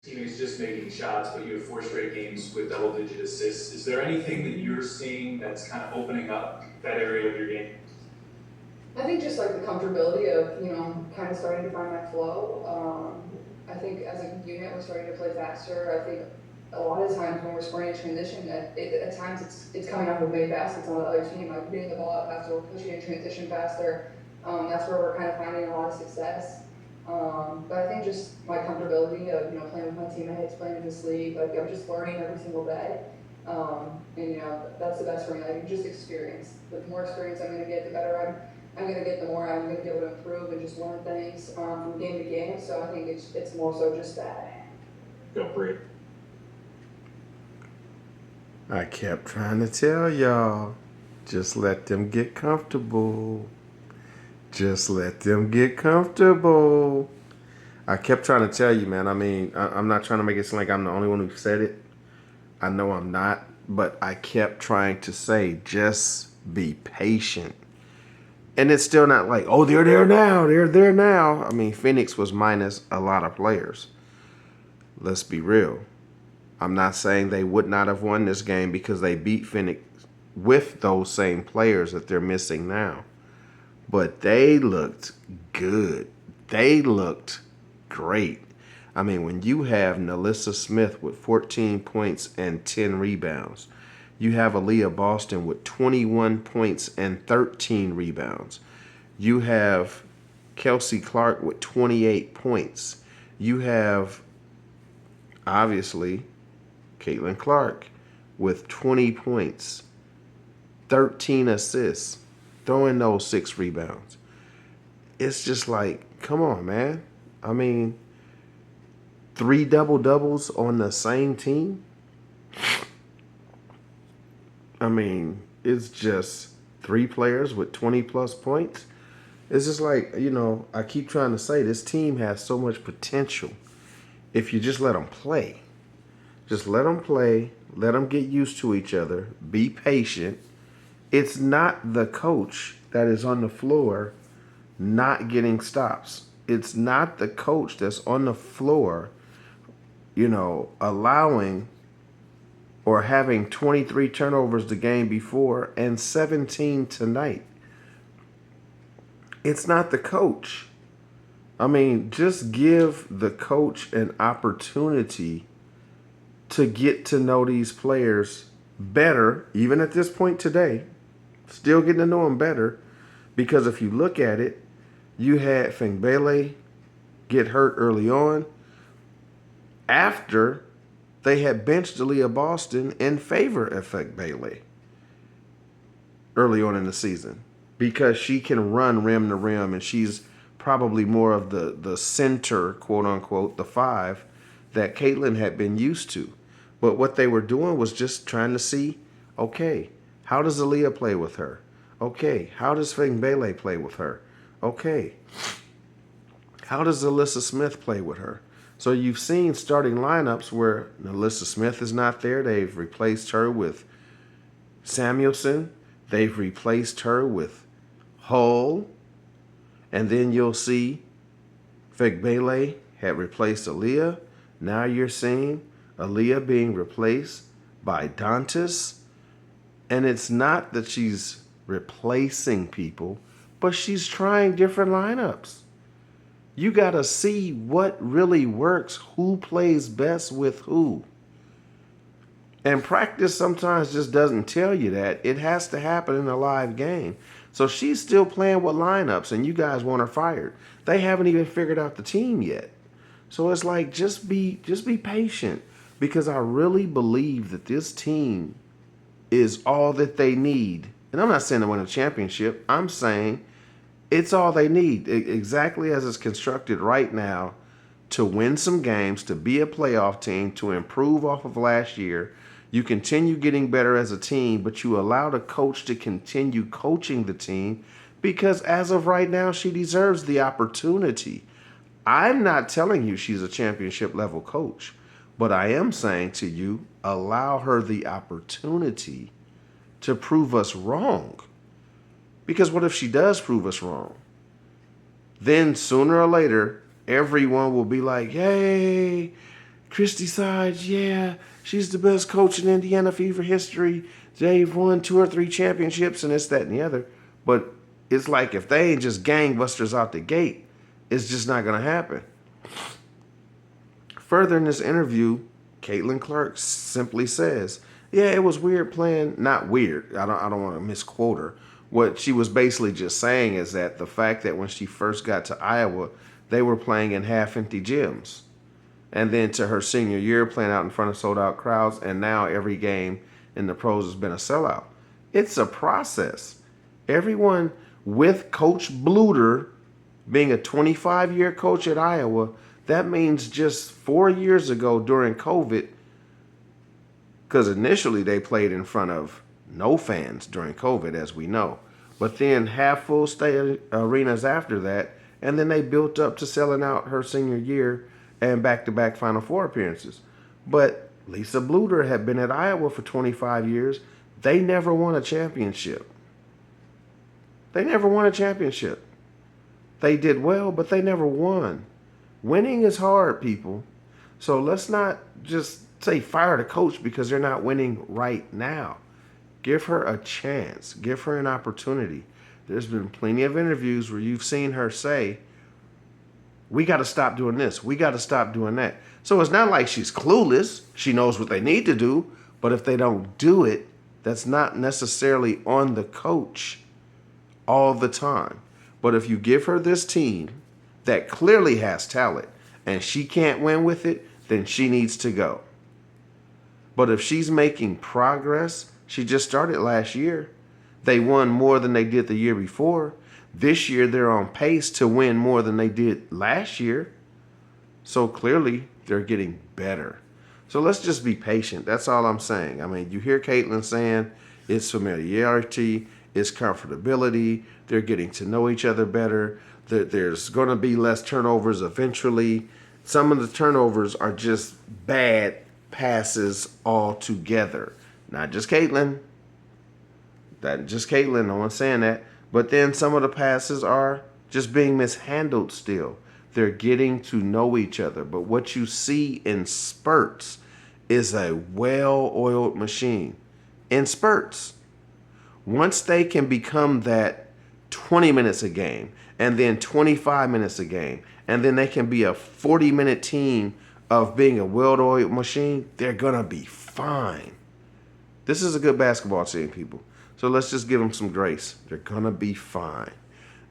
team is just making shots, but you have 4 straight games with double-digit assists. Is there anything that you're seeing that's kind of opening up that area of your game? I think just like the comfortability of, kind of starting to find my flow. I think as a unit, we're starting to play faster. I think a lot of times when we're scoring a transition, at times it's coming off of made baskets on the other team, like getting the ball out faster, we're pushing in transition faster. That's where we're kind of finding a lot of success. But I think just my comfortability of, playing with my teammates, playing in this league, like I'm just learning every single day. And that's the best for me. Like just experience. The more experience I'm going to get, the better I'm going to get, the more I'm going to be able to improve and just learn things from game to game. So I think it's more so just that. Go for it. I kept trying to tell y'all, just let them get comfortable. Just let them get comfortable. I kept trying to tell you, man. I mean, I'm not trying to make it seem like I'm the only one who said it. I know I'm not, but I kept trying to say, just be patient. And it's still not like, oh, they're there now. They're there now. I mean, Phoenix was minus a lot of players. Let's be real. I'm not saying they would not have won this game because they beat Phoenix with those same players that they're missing now. But they looked good. They looked great. I mean, when you have Nalissa Smith with 14 points and 10 rebounds, you have Aaliyah Boston with 21 points and 13 rebounds. You have Kelsey Clark with 28 points. You have, obviously, Caitlin Clark with 20 points, 13 assists, throwing those 6 rebounds. It's just like, come on, man. I mean, 3 double-doubles on the same team. I mean, it's just 3 players with 20-plus points. It's just like, I keep trying to say this team has so much potential if you just let them play. Just let them play. Let them get used to each other. Be patient. It's not the coach that is on the floor not getting stops. It's not the coach that's on the floor, allowing or having 23 turnovers the game before and 17 tonight. It's not the coach. I mean, just give the coach an opportunity to get to know these players better, even at this point today. Still getting to know them better. Because if you look at it, you had Fingbele get hurt early on after they had benched Aaliyah Boston in favor of Fingbele early on in the season because she can run rim to rim and she's probably more of the center, quote unquote, the 5 that Caitlin had been used to. But what they were doing was just trying to see, okay, how does Aaliyah play with her? Okay, how does Fingbele play with her? Okay, how does Alyssa Smith play with her? So you've seen starting lineups where Alyssa Smith is not there. They've replaced her with Samuelson. They've replaced her with Hull. And then you'll see Fingbele had replaced Aaliyah. Now you're seeing Aaliyah being replaced by Dantas. And it's not that she's replacing people, but she's trying different lineups. You got to see what really works, who plays best with who. And practice sometimes just doesn't tell you that. It has to happen in a live game. So she's still playing with lineups, and you guys want her fired. They haven't even figured out the team yet. So it's like, just be patient, because I really believe that this team is all that they need. And I'm not saying to win a championship. I'm saying it's all they need, exactly as it's constructed right now, to win some games, to be a playoff team, to improve off of last year. You continue getting better as a team, but you allow the coach to continue coaching the team because as of right now, she deserves the opportunity. I'm not telling you she's a championship level coach, but I am saying to you, allow her the opportunity to prove us wrong. Because what if she does prove us wrong? Then sooner or later, everyone will be like, hey, Christy Sides, yeah, she's the best coach in Indiana Fever history. They've won 2 or 3 championships and this, that, and the other. But it's like if they ain't just gangbusters out the gate, it's just not going to happen. Further in this interview, Caitlin Clark simply says, yeah, it was weird playing, not weird, I don't want to misquote her. What she was basically just saying is that the fact that when she first got to Iowa, they were playing in half-empty gyms. And then to her senior year, playing out in front of sold-out crowds, and now every game in the pros has been a sellout. It's a process. Everyone with Coach Bluter being a 25-year coach at Iowa, that means just 4 years ago during COVID, because initially they played in front of no fans during COVID, as we know. But then half full state arenas after that, and then they built up to selling out her senior year and back-to-back Final Four appearances. But Lisa Bluter had been at Iowa for 25 years. They never won a championship. They never won a championship. They did well, but they never won. Winning is hard, people. So let's not just say fire the coach because they're not winning right now. Give her a chance. Give her an opportunity. There's been plenty of interviews where you've seen her say, we got to stop doing this. We got to stop doing that. So it's not like she's clueless. She knows what they need to do. But if they don't do it, that's not necessarily on the coach all the time. But if you give her this team that clearly has talent and she can't win with it, then she needs to go. But if she's making progress, she just started last year. They won more than they did the year before. This year, they're on pace to win more than they did last year. So clearly, they're getting better. So let's just be patient. That's all I'm saying. I mean, you hear Caitlin saying it's familiarity, it's comfortability. They're getting to know each other better. There's going to be less turnovers eventually. Some of the turnovers are just bad passes altogether. Not just Caitlin. Not just Caitlin. No one's saying that. But then some of the passes are just being mishandled still. They're getting to know each other. But what you see in spurts is a well-oiled machine. In spurts. Once they can become that 20 minutes a game, and then 25 minutes a game, and then they can be a 40-minute team of being a well-oiled machine, they're going to be fine. This is a good basketball team, people. So let's just give them some grace. They're going to be fine.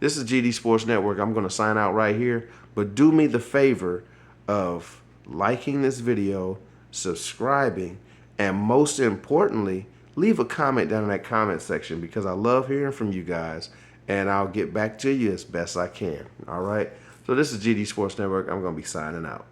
This is GD Sports Network. I'm going to sign out right here. But do me the favor of liking this video, subscribing, and most importantly, leave a comment down in that comment section because I love hearing from you guys, and I'll get back to you as best I can. All right? So this is GD Sports Network. I'm going to be signing out.